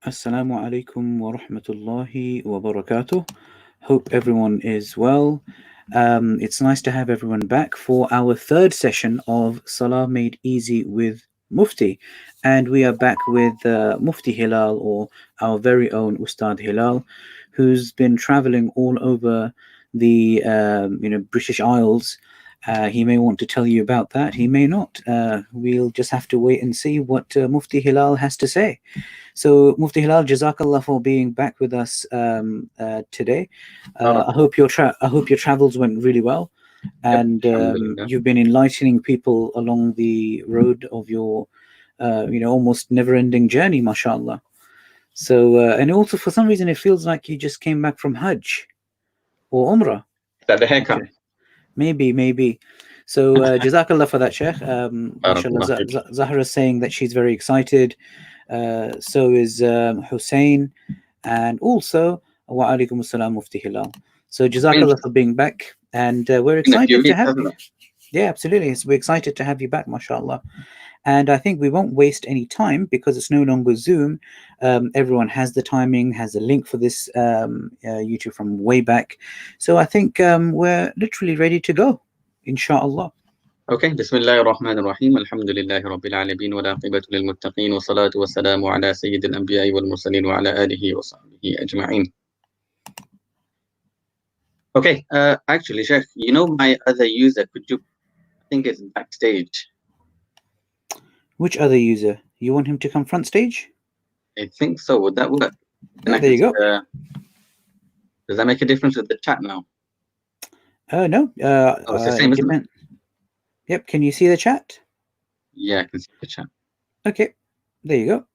Assalamu alaikum wa rahmatullahi wa barakatuh. Hope everyone is well. It's nice to have everyone back for our third session of Salah Made Easy with Mufti. And we are back with Mufti Hilal, or our very own Ustad Hilal, who's been traveling all over the British Isles. He may want to tell you about that. He may not. We'll just have to wait and see what Mufti Hilal has to say. So, Mufti Hilal, Jazakallah for being back with us today. I hope your travels went really well, Yep, and alhamdulillah. you've been enlightening people along the road of your, almost never-ending journey, mashallah. So, and also for some reason, it feels like you just came back from Hajj or Umrah. Is that the haircut? Actually, maybe. So, Jazakallah for that, Sheikh. Mashallah, Barakallah fik. Zahra is saying that she's very excited. So is Hussein, and also wa alaikum assalam Mufti Hilal. So Been Jazakallah for being back, and we're in a few excited to weeks, have hasn't you. it? Yeah, absolutely. We're excited to have you back, mashallah. And I think we won't waste any time because it's no longer Zoom. Everyone has the timing, has a link for this YouTube from way back. So I think we're literally ready to go, inshallah. Okay, Bismillah ar-Rahman ar-Rahim. Alhamdulillahi Rabbil Alameen. Wa la aqibatu lil muttaqeen. Wa salatu wa salamu ala Sayyidil Anbiya'i wal Mursaleen wa ala alihi wa sahbihi ajma'in. Okay, actually, Sheikh, you know my other user, could you, I think it's backstage. Which other user? You want him to come front stage? I think so. Would that work? Then Yeah, I there can you see go. does that make a difference with the chat now? No. Oh, it's the same, isn't it? Depend. Yep. Can you see the chat? Yeah, I can see the chat. Okay. There you go.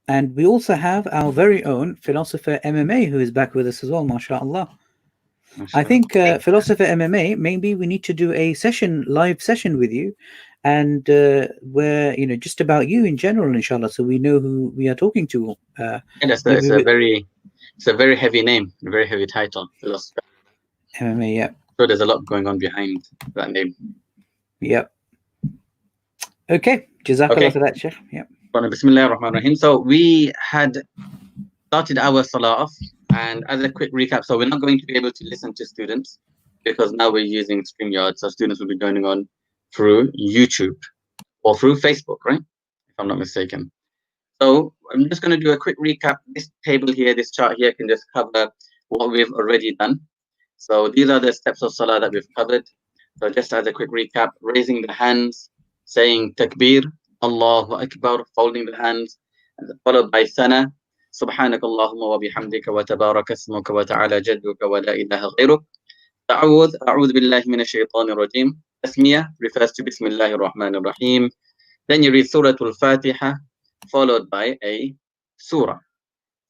And we also have our very own philosopher MMA who is back with us as well, mashallah. I think philosopher MMA, maybe we need to do a live session with you, and where just about you in general, inshallah, so we know who we are talking to. Yeah, Maybe with it's a very heavy name, a very heavy title, philosopher. MMA, yeah. So there's a lot going on behind that name. Yep. Okay. Jazakallah for that, Sheikh. Yep. Bismillah ar-Rahman ar-Rahim. So we had started our Salah off, and as a quick recap, so we're not going to be able to listen to students because now we're using StreamYard, so students will be joining on through YouTube or through Facebook, right? If I'm not mistaken. So I'm just going to do a quick recap. This table here, this chart here can just cover what we've already done. So these are the steps of Salah that we've covered. So just as a quick recap, raising the hands, saying Takbir, Allahu Akbar, folding the hands, and followed by Sana, سبحانك اللهم وبحمدك وتبارك اسمك وتعالى جدك ولا إله غيرك. أعوذ بالله من الشيطان الرجيم. Tasmiyah refers to Bismillah ar-Rahman ar-Rahim. Then you read Surah Al-Fatiha, followed by a surah.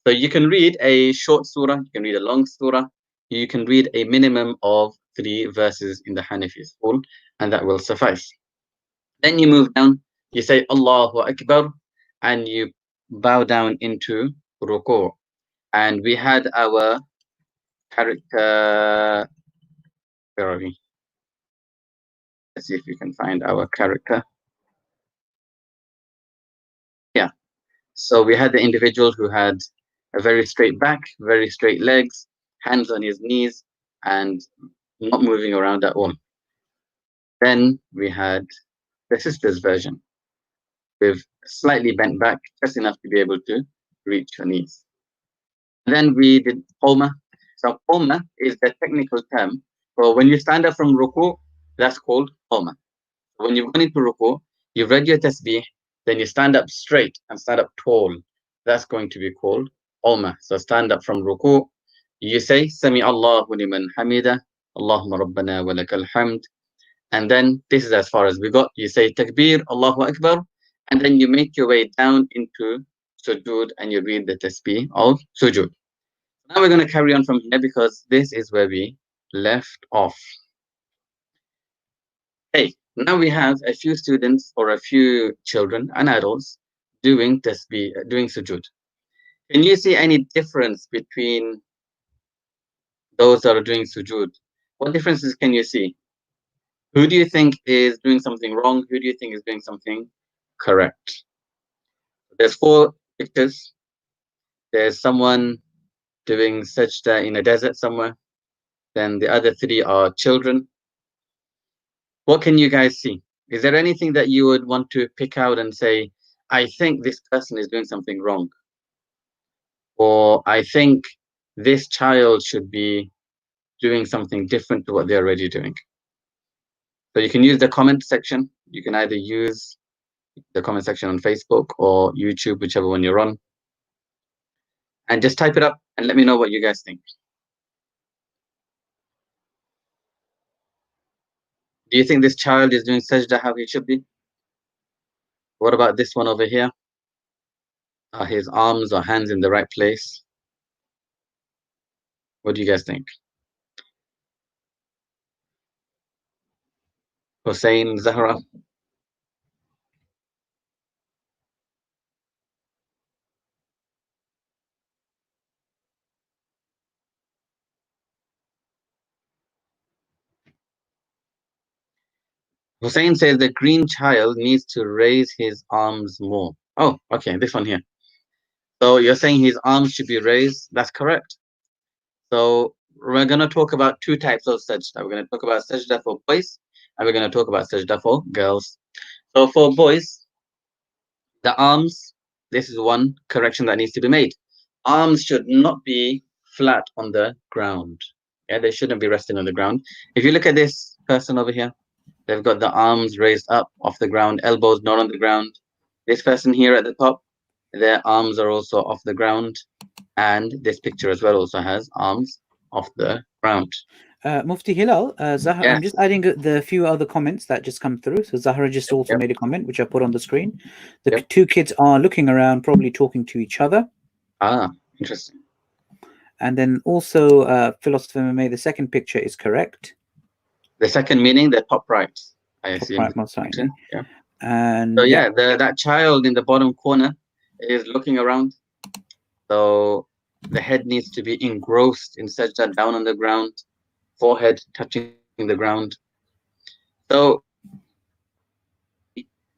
So you can read a short surah, you can read a long surah, you can read a minimum of 3 verses in the Hanafi school, and that will suffice. Then you move down, you say Allahu Akbar, and you bow down into ruku'. And we had our character. Where are we? Let's see if we can find our character. Yeah. So we had the individual who had a very straight back, very straight legs, hands on his knees, and not moving around at all. Then we had the sister's version with slightly bent back, just enough to be able to reach her knees. Then we did Qawma. So Qawma is the technical term. So when you stand up from ruku, that's called Qawma. When you've gone into ruku, you've read your tasbih, then you stand up straight and stand up tall. That's going to be called Qawma. So stand up from ruku, you say Sami Allahu liman hamida, Allahumma rabbana wa lakal hamd. And then this is as far as we got. You say Takbir, Allahu Akbar, and then you make your way down into Sujud and you read the tasbih of Sujud. Now we're going to carry on from here because this is where we left off. Hey, now we have a few students or a few children and adults doing tasbih, doing Sujud. Can you see any difference between those that are doing Sujud? What differences can you see? Who do you think is doing something wrong? Who do you think is doing something correct? There's 4 pictures. there's someone doing sajda in a desert somewhere. Then the other three are children. What can you guys see? Is there anything that you would want to pick out and say, I think this person is doing something wrong? Or I think this child should be doing something different to what they're already doing? So you can use the comment section. You can either use the comment section on Facebook or YouTube, whichever one you're on. And just type it up and let me know what you guys think. Do you think this child is doing sajda how he should be? What about this one over here? Are his arms or hands in the right place? What do you guys think? Hussein, Zahra? Hussein says the green child needs to raise his arms more. Oh, okay, this one here. So you're saying his arms should be raised? That's correct. So we're going to talk about two types of sajda. We're going to talk about sajda for boys, and we're going to talk about sajda for girls. So for boys, the arms, this is one correction that needs to be made. Arms should not be flat on the ground. Yeah, they shouldn't be resting on the ground. If you look at this person over here, they've got the arms raised up off the ground, elbows not on the ground. This person here at the top, their arms are also off the ground. And this picture as well also has arms off the ground. Mufti Hilal, Zahra, Yes. I'm just adding the few other comments that just come through. So Zahra just also Yep. made a comment, which I put on the screen. The Yep. two kids are looking around, probably talking to each other. Ah, interesting. And then also, Philosopher MMA, the second picture is correct. The second meaning, the top right, I assume. Right, most likely. Yeah. And So yeah, that child in the bottom corner is looking around. So the head needs to be engrossed in sajda, down on the ground, forehead touching the ground. So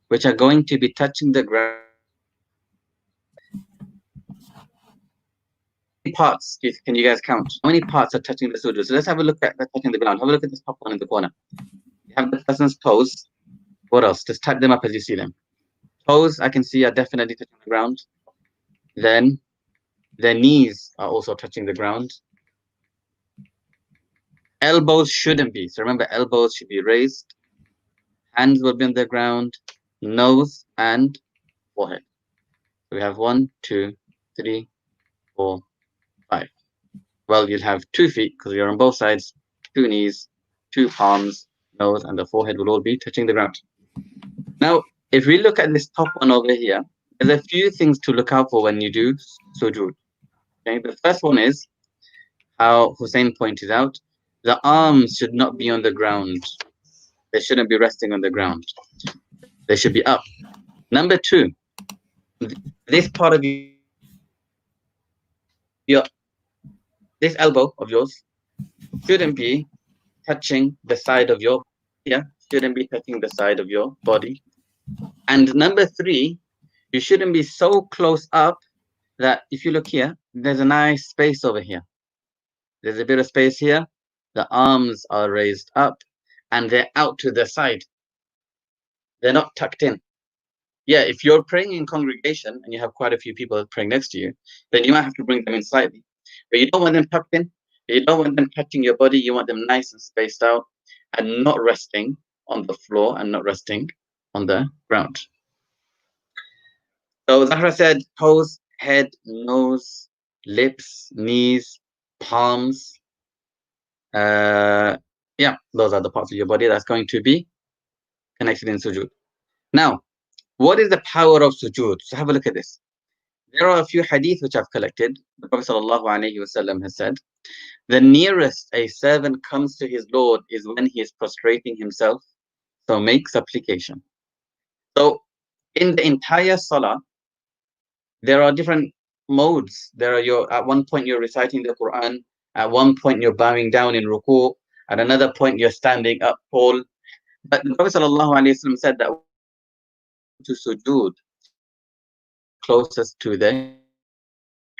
which are going to be touching the ground. Parts can you guys count? How many parts are touching the sujud? So let's have a look at that touching the ground. Have a look at this top one in the corner. You have the person's toes. What else? Just type them up as you see them. Toes, I can see, are definitely touching the ground. Then their knees are also touching the ground. Elbows shouldn't be. So remember, elbows should be raised. Hands will be on the ground. Nose and forehead. So we have 1, 2, 3, 4, 5. Well, you'll have 2 feet because you're on both sides, 2 knees, 2 palms, nose, and the forehead will all be touching the ground. Now, if we look at this top one over here, there's a few things to look out for when you do sujud. Okay, the first one is how Hussein pointed out, the arms should not be on the ground. They shouldn't be resting on the ground. They should be up. Number 2, this part of this elbow of yours shouldn't be touching the side of your shouldn't be touching the side of your body. And number 3, you shouldn't be so close up that if you look here, there's a nice space over here. There's a bit of space here. The arms are raised up and they're out to the side. They're not tucked in. Yeah, if you're praying in congregation and you have quite a few people praying next to you, then you might have to bring them in slightly. But you don't want them tucked in. You don't want them touching your body. You want them nice and spaced out and not resting on the floor and not resting on the ground. So Zahra said toes, head, nose, lips, knees, palms. Yeah, those are the parts of your body that's going to be connected in sujud. Now, what is the power of sujud? So have a look at this. There are a few hadith which I've collected. The Prophet ﷺ has said, the nearest a servant comes to his Lord is when he is prostrating himself. So make supplication. So in the entire Salah, there are different modes. There are at one point you're reciting the Quran, at one point you're bowing down in ruku, at another point you're standing up tall. But the Prophet ﷺ said that to sujud closest to the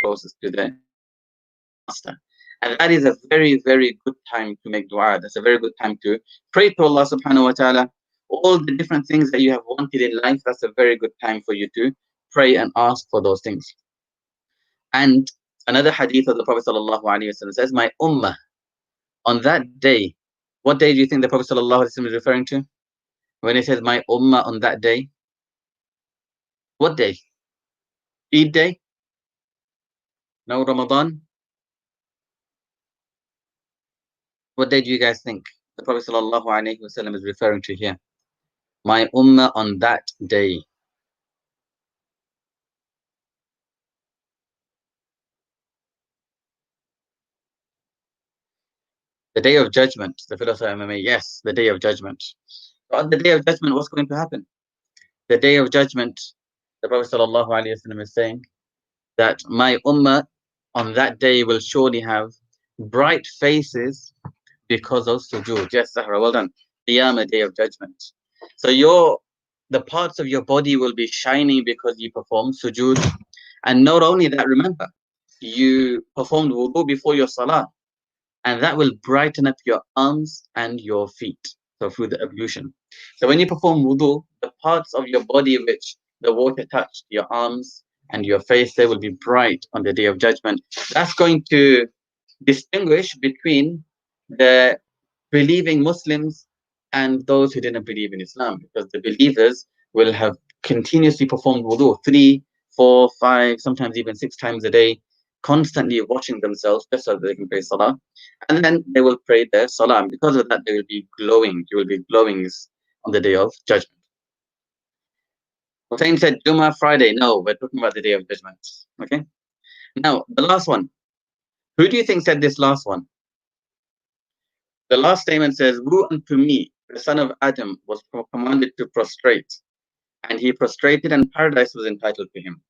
closest to their master. And that is a very, very good time to make dua. That's a very good time to pray to Allah subhanahu wa ta'ala. All the different things that you have wanted in life, that's a very good time for you to pray and ask for those things. And another hadith of the Prophet sallallahu alaihi wasallam says, my ummah, on that day, what day do you think the Prophet sallallahu alaihi wasallam is referring to? When he says, my ummah on that day? What day? Eid day? No, Ramadan? What day do you guys think the Prophet sallallahu alaihi wasallam is referring to here? My ummah on that day. The day of judgment. The philosopher MMA, yes, the day of judgment. So on the day of judgment, what's going to happen? The day of judgment, the Prophet sallallahu alaihi wasallam is saying that my ummah on that day will surely have bright faces because of sujud. Yes, Zahra, well done. Qiyamah, day of judgment. So the parts of your body will be shining because you perform sujud. And not only that, remember, you performed wudu before your salah, and that will brighten up your arms and your feet. So through the ablution. So when you perform wudu, the parts of your body which the water touched, your arms and your face, they will be bright on the day of judgment. That's going to distinguish between the believing Muslims and those who didn't believe in Islam, because the believers will have continuously performed wudu 3, 4, 5, sometimes even 6 times a day, constantly washing themselves just so that they can pray salah, and then they will pray their salah, and because of that they will be glowing. You will be glowing on the day of judgment. Hussein said Jummah Friday. No, we're talking about the day of judgment. Okay, now the last one. Who do you think said this last one? The last statement says, woe unto me, the son of Adam was commanded to prostrate, and he prostrated, and paradise was entitled to him.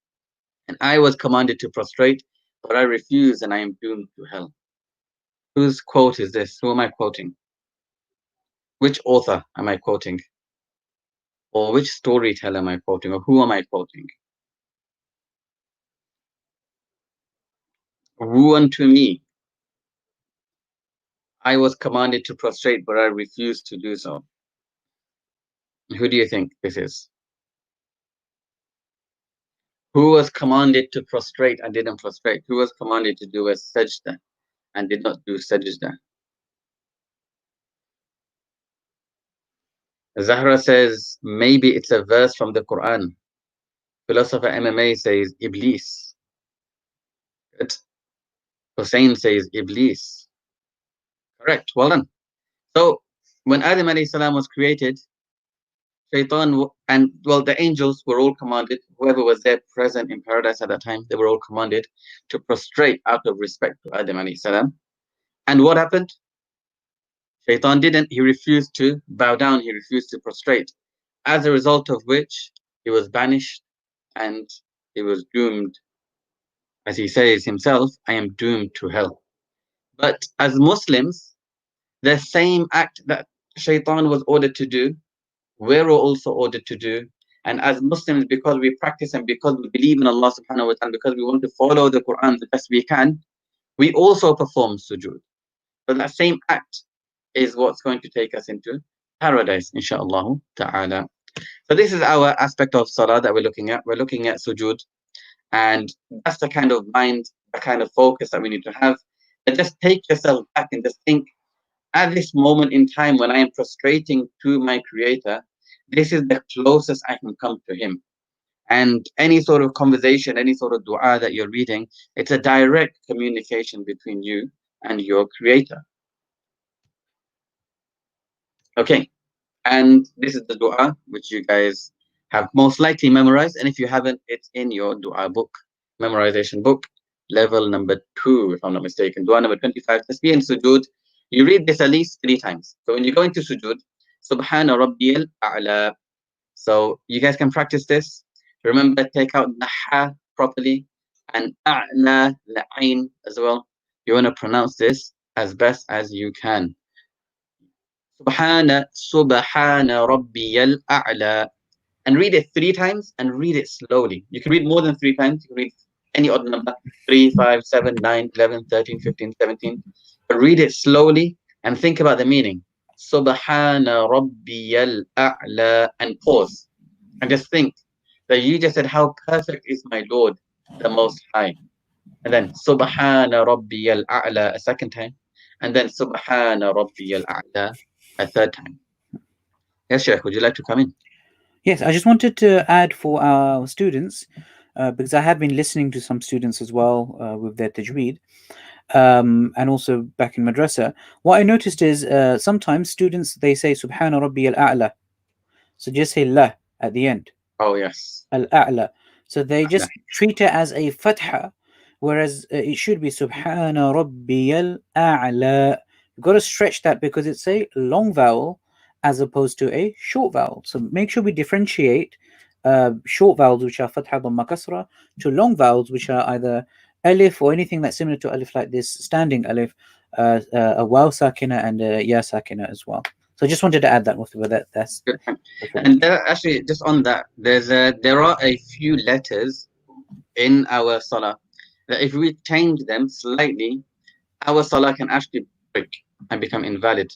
And I was commanded to prostrate, but I refused, and I am doomed to hell. Whose quote is this? Who am I quoting? Which author am I quoting? Or which storyteller am I quoting? Or who am I quoting? Woe unto me, I was commanded to prostrate, but I refused to do so. Who do you think this is? Who was commanded to prostrate and didn't prostrate? Who was commanded to do a sajda and did not do sajda? Zahra says, maybe it's a verse from the Quran. Philosopher MMA says, Iblis. Good. Hussein says, Iblis. Correct, well done. So, when Adam alayhi salam was created, Shaitan and, well, the angels were all commanded, whoever was there present in paradise at that time, they were all commanded to prostrate out of respect to Adam alayhi salam. And what happened? Shaitan didn't. He refused to bow down. He refused to prostrate. As a result of which, he was banished and he was doomed. As he says himself, I am doomed to hell. But as Muslims, the same act that Shaitan was ordered to do, we're also ordered to do. And as Muslims, because we practice and because we believe in Allah subhanahu wa ta'ala, because we want to follow the Quran the best we can, we also perform sujud. But that same act is what's going to take us into paradise, inshaAllah ta'ala. So this is our aspect of salah that we're looking at. We're looking at sujud. And that's the kind of mind, the kind of focus that we need to have. And just take yourself back and just think, at this moment in time when I am prostrating to my Creator, this is the closest I can come to Him. And any sort of conversation, any sort of dua that you're reading, it's a direct communication between you and your Creator. Okay, and this is the dua which you guys have most likely memorized, and if you haven't, it's in your dua book, memorization book, level number 2, if I'm not mistaken, dua number 25, tasbih and sujud. You read this at least 3 times. So when you go into sujud, Subhana Rabbiyal A'la. So you guys can practice this. Remember, take out the ha properly and a'la, the ain as well. You want to pronounce this as best as you can. Subhana Rabbiyal A'la. And read it 3 times and read it slowly. You can read more than 3 times. You can read any odd number, 3, 5, 7, 9, 11, 13, 15, 17. But read it slowly and think about the meaning. Subhana Rabbiyal A'la, and pause and just think that you just said, how perfect is my Lord, the Most High. And then Subhana Rabbiyal A'la a second time. And then Subhana Rabbiyal A'la a third time. Yes, Sheikh, would you like to come in? Yes, I just wanted to add for our students, because I have been listening to some students as well with their tajweed, and also back in madrasa. What I noticed is sometimes students they say Subhana Rabbi al-A'la, so just say la at the end, Oh, yes. al-A'la. So they A'la. just treat it as a fatha, whereas it should be Subhana Rabbi al-A'la. You've got to stretch that because it's a long vowel as opposed to a short vowel. So make sure we differentiate short vowels, which are fatha dhamma kasra, to long vowels, which are either alif or anything that's similar to alif, like this standing alif, a waw sakina and a ya sakina as well. So I just wanted to add that, Mufti, but that's Good. And there, actually, just on that, there are a few letters in our salah that if we change them slightly, our salah can actually break and become invalid.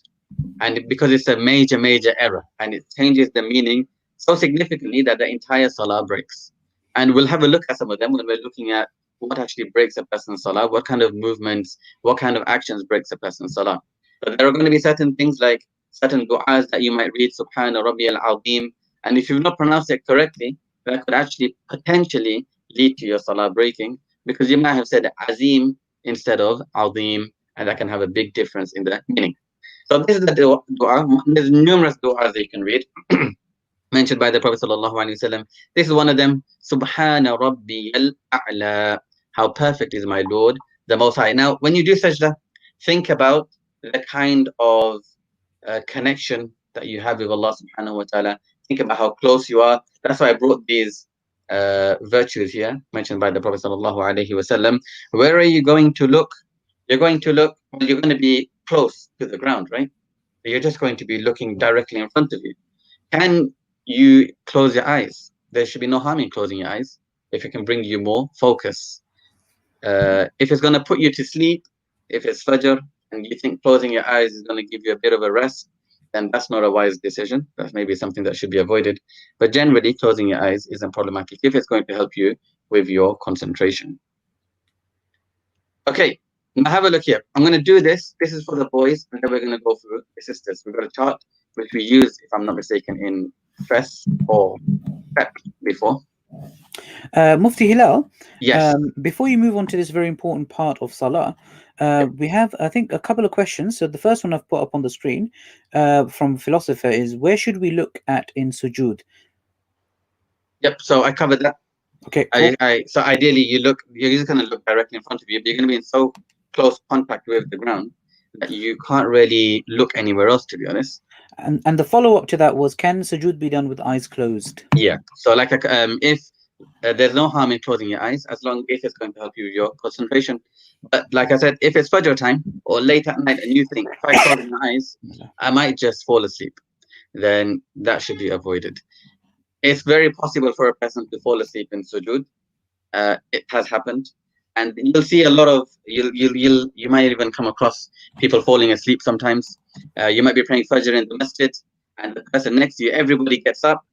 And because it's a major error, and it changes the meaning so significantly that the entire salah breaks. And we'll have a look at some of them when we're looking at what actually breaks a person's salah, what kind of movements, what kind of actions breaks a person's salah. But there are going to be certain things like certain du'as that you might read, Subhana Rabbi al-Azim, and if you've not pronounced it correctly, that could actually potentially lead to your salah breaking, because you might have said Azim instead of Azim, and that can have a big difference in the meaning. So this is the dua. There's numerous du'as that you can read, mentioned by the Prophet ﷺ. This is one of them. Subhana Rabbiyal A'la. How perfect is my Lord, the Most High. Now, when you do sajda, think about the kind of connection that you have with Allah subhanahu wa ta'ala. Think about how close you are. That's why I brought these virtues here, mentioned by the Prophet ﷺ. Where are you going to look? You're going to look, well, you're going to be close to the ground, right? You're just going to be looking directly in front of you. Can you close your eyes? There should be no harm in closing your eyes if it can bring you more focus. If it's going to put you to sleep, if it's Fajr and you think closing your eyes is going to give you a bit of a rest, then that's not a wise decision. That's maybe something that should be avoided. But generally, closing your eyes isn't problematic if it's going to help you with your concentration. Okay, now have a look here. I'm going to do this. This is for the boys, and then we're going to go through the sisters. We've got a chart which we used, if I'm not mistaken, in FES or PEP before. Mufti Hilal, Yes. Before you move on to this very important part of Salah, we have, I think, a couple of questions. So the first one I've put up on the screen from Philosopher is, where should we look at in Sujud? Yep, so I covered that. Okay, cool. So ideally, you're just going to look directly in front of you, but you're going to be in so close contact with the ground that you can't really look anywhere else, to be honest. And the follow-up to that was, can Sujud be done with eyes closed? Yeah, so like if there's no harm in closing your eyes, as long as it's going to help you with your concentration. But like I said, if it's Fajr time or late at night and you think, if I close my eyes, I might just fall asleep, then that should be avoided. It's very possible for a person to fall asleep in Sujud. It has happened, and you'll see a lot of you might even come across people falling asleep sometimes. You might be praying Fajr in the masjid, and the person next to you, everybody gets up,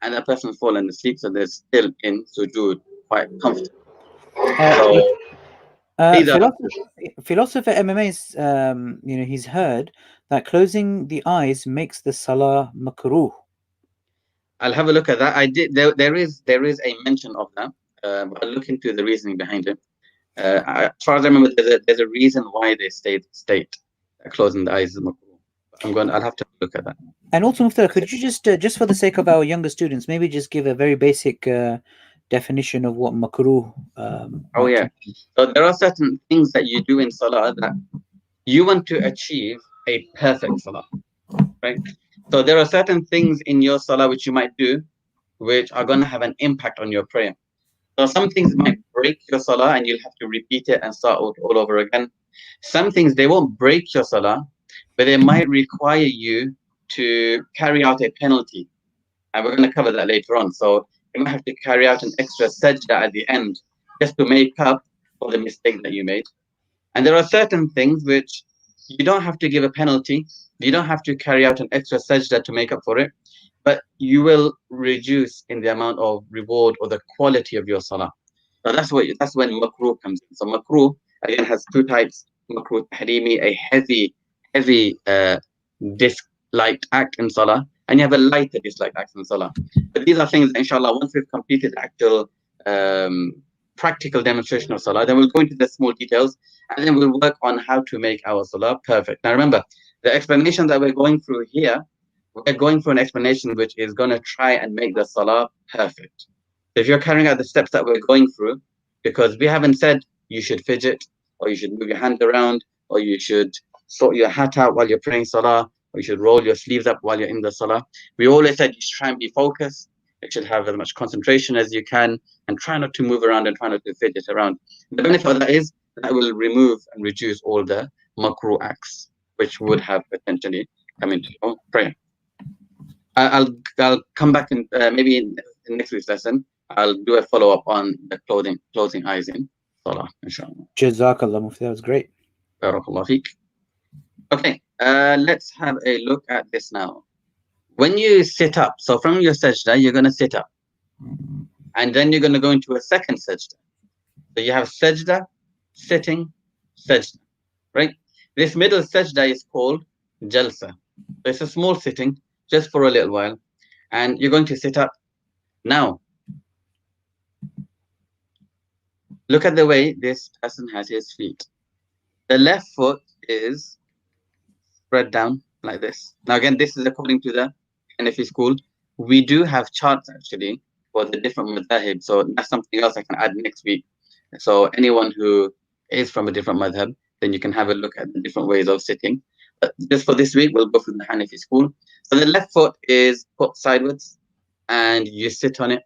and that person's fallen asleep, so they're still in Sujud quite comfortable. Philosopher MMA is, he's heard that closing the eyes makes the Salah makruh. I'll have a look at that. I did. There is a mention of that. I'll look into the reasoning behind it. As far as I remember, there's a reason why they state closing the eyes is makruh. I'll have to look at that. And also, Mufti, could you just for the sake of our younger students, maybe just give a very basic definition of what makruh? Oh yeah. So there are certain things that you do in Salah that you want to achieve a perfect Salah, right? So there are certain things in your Salah which you might do, which are going to have an impact on your prayer. So some things might break your Salah and you'll have to repeat it and start all over again. Some things, they won't break your Salah, but they might require you to carry out a penalty. And we're going to cover that later on. So you might have to carry out an extra sajda at the end just to make up for the mistake that you made. And there are certain things which you don't have to give a penalty. You don't have to carry out an extra sajda to make up for it, but you will reduce in the amount of reward or the quality of your salah. So that's when makruh comes in. So makruh again has two types: makruh tahrimi, a heavy disliked act in salah, and you have a lighter disliked act in salah. But these are things that, inshallah, once we've completed actual practical demonstration of salah, then we'll go into the small details, and then we'll work on how to make our salah perfect. Now remember, the explanation that we're going through here, we're going through an explanation which is going to try and make the salah perfect. If you're carrying out the steps that we're going through, because we haven't said you should fidget, or you should move your hand around, or you should sort your hat out while you're praying salah, or you should roll your sleeves up while you're in the salah. We always said you should try and be focused. You should have as much concentration as you can, and try not to move around and try not to fidget around. The benefit of that is that will remove and reduce all the makruh acts which would have potentially come into prayer. I'll come back in maybe in next week's lesson. I'll do a follow-up on the closing eyes in salah, inshallah. Jazakallah, Mufti. That was great. Barakallah feek. Okay, let's have a look at this now. When you sit up, so from your sajda, you're going to sit up. And then you're going to go into a second sajda. So you have sajda, sitting, sajda, right? This middle sajda is called jalsa. So it's a small sitting, just for a little while. And you're going to sit up. Now, look at the way this person has his feet. The left foot is spread down like this. Now, again, this is according to the Hanafi school. We do have charts actually for the different madhab. So that's something else I can add next week. So anyone who is from a different madhab, then you can have a look at the different ways of sitting. But just for this week, we'll go through the Hanafi school. So the left foot is put sideways and you sit on it.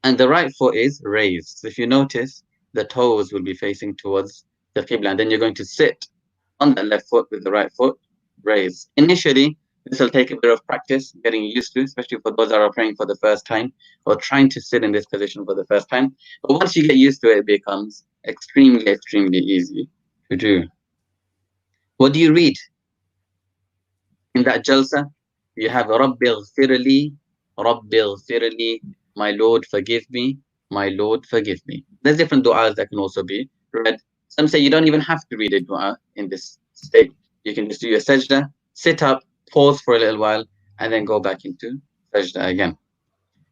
And the right foot is raised. So if you notice, the toes will be facing towards the Qibla. And then you're going to sit on the left foot with the right foot raised. Initially, this will take a bit of practice, getting used to, especially for those that are praying for the first time or trying to sit in this position for the first time. But once you get used to it, it becomes extremely easy to do. What do you read in that jalsa? You have Rabbi ghfirli, my Lord forgive me, my Lord forgive me. There's different du'as that can also be read. Some say you don't even have to read a du'a in this state. You can just do your sajda, sit up, pause for a little while, and then go back into sajda again.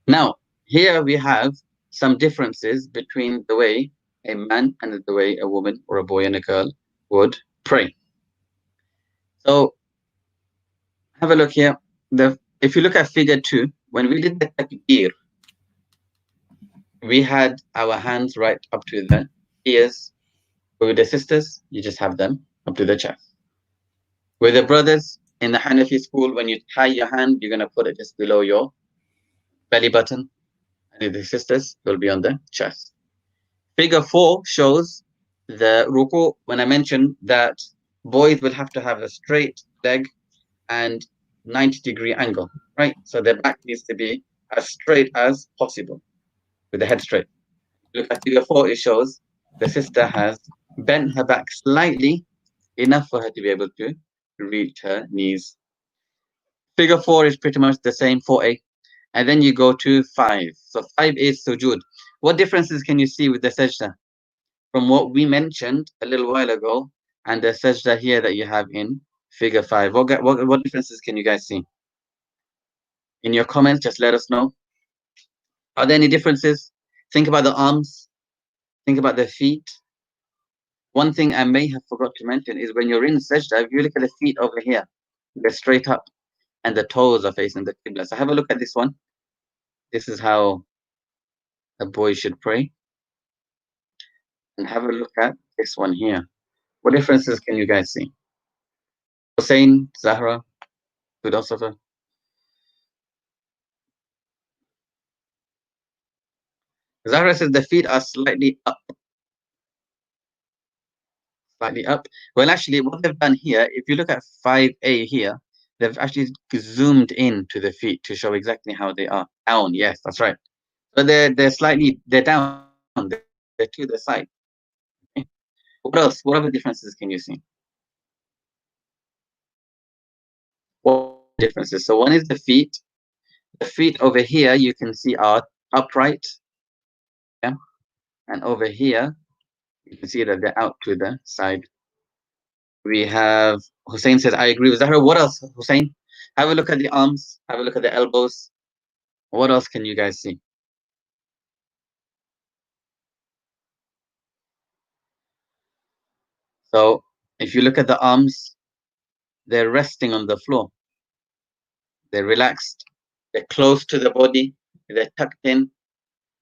Now, here we have some differences between the way a man and the way a woman or a boy and a girl would pray. So, have a look here. If you look at figure 2, when we did the takbir, we had our hands right up to the ears. With the sisters, you just have them up to the chest. With the brothers in the Hanafi school, when you tie your hand, you're going to put it just below your belly button. And with the sisters, it will be on the chest. Figure 4 shows the ruku. When I mentioned that boys will have to have a straight leg and 90-degree angle, right? So their back needs to be as straight as possible with the head straight. Look at figure 4, it shows the sister has bent her back slightly, enough for her to be able to reach her knees. Figure 4 is pretty much the same, 4a. And then you go to 5. So 5 is sujud. What differences can you see with the sajda from what we mentioned a little while ago and the sajda here that you have in figure 5? What differences can you guys see? In your comments, just let us know. Are there any differences? Think about the arms. Think about the feet. One thing I may have forgot to mention is when you're in sajda, if you look at the feet over here, they're straight up and the toes are facing the Qibla. So have a look at this one. This is how a boy should pray. And have a look at this one here. What differences can you guys see? Hussein, Zahra, philosopher. Zahra says the feet are slightly up. Slightly up. Well, actually, what they've done here, if you look at 5a here, they've actually zoomed in to the feet to show exactly how they are. Down, yes, that's right. But they're down. They're not up. they're to the side. Okay. What else? What other differences can you see? What differences? So one is the feet. The feet over here you can see are upright. Yeah. And over here you can see that they're out to the side. We have Hussein says, I agree with Zahra. What else, Hussein? Have a look at the arms. Have a look at the elbows. What else can you guys see? So if you look at the arms, they're resting on the floor. They're relaxed. They're close to the body. They're tucked in.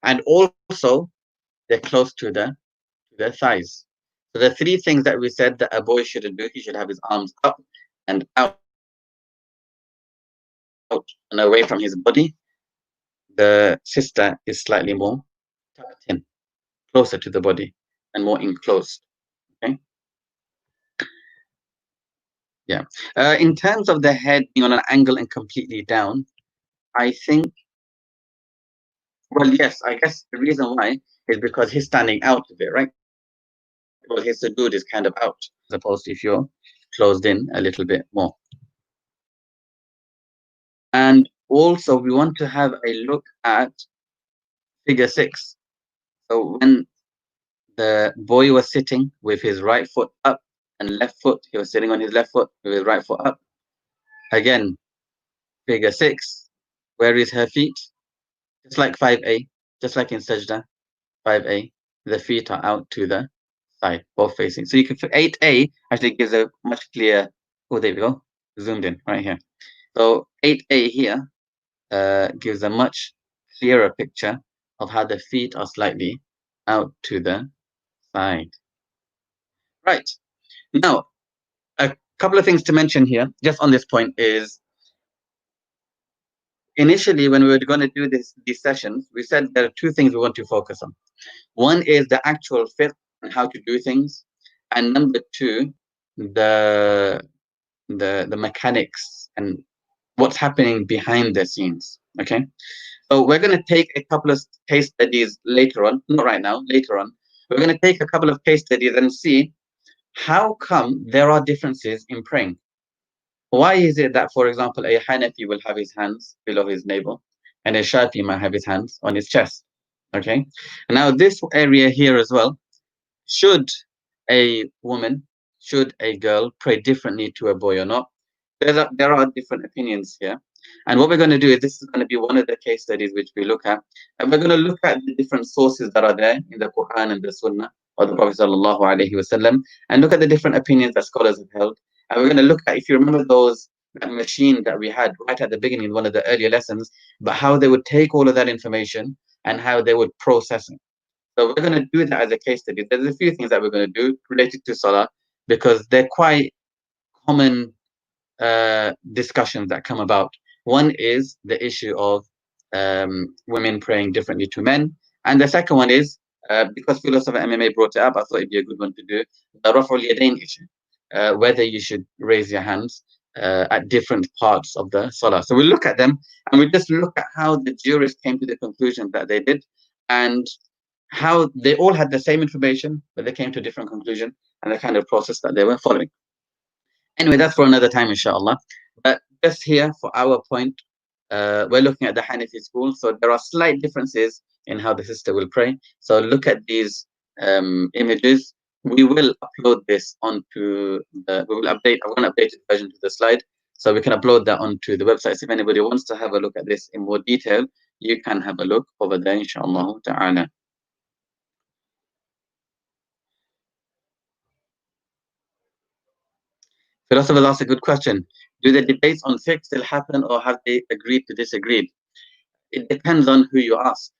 And also, they're close to the thighs. So the three things that we said that a boy shouldn't do, he should have his arms up and out and away from his body. The sister is slightly more tucked in, closer to the body and more enclosed. Okay. Yeah. In terms of the head being on an angle and completely down, I think, well, yes, I guess the reason why is because he's standing out a bit, right? Well, his sujud is kind of out, as opposed to if you're closed in a little bit more. And also, we want to have a look at figure 6. So when the boy was sitting with his right foot up and left foot, he was sitting on his left foot with his right foot up. Again, figure 6, where is her feet? Just like 5a, just like in Sajda, 5a, the feet are out to the side, both facing. So you can, 8a actually gives a much clearer, oh, there we go, zoomed in right here. So 8a here gives a much clearer picture of how the feet are slightly out to the side. Right. Now, a couple of things to mention here, just on this point, is initially when we were going to do these sessions, we said there are two things we want to focus on. One is the actual fiqh and how to do things, and number two, the mechanics and what's happening behind the scenes. Okay, so we're going to take a couple of case studies later on, not right now, later on. We're going to take a couple of case studies and see how come there are differences in praying. Why is it that, for example, a Hanafi will have his hands below his navel and a Shafi might have his hands on his chest? Okay, now this area here as well, should a woman, should a girl pray differently to a boy or not? There are different opinions here. And what we're going to do is, this is going to be one of the case studies which we look at. And we're going to look at the different sources that are there in the Quran and the Sunnah of the Prophet sallallahu alaihi wasallam, and look at the different opinions that scholars have held. And we're going to look at, if you remember that machine that we had right at the beginning in one of the earlier lessons, but how they would take all of that information and how they would process it. So we're going to do that as a case study. There's a few things that we're going to do related to Salah, because they're quite common discussions that come about. One is the issue of women praying differently to men, and the second one is because philosopher MMA brought it up, I thought it'd be a good one to do, the Raf'ul Yadayn issue, whether you should raise your hands at different parts of the Salah. So we'll look at them, and we'll just look at how the jurists came to the conclusion that they did, and how they all had the same information, but they came to a different conclusion, and the kind of process that they were following. Anyway, that's for another time, inshallah. But just here, for our point, we're looking at the Hanafi school. So there are slight differences in how the sister will pray. So look at these images. We will upload this onto the, we will update one updated version to the slide. So we can upload that onto the website. So if anybody wants to have a look at this in more detail, you can have a look over there, inshallah ta'ala. Philosophers ask a good question. Do the debates on fiqh still happen, or have they agreed to disagree? It depends on who you ask.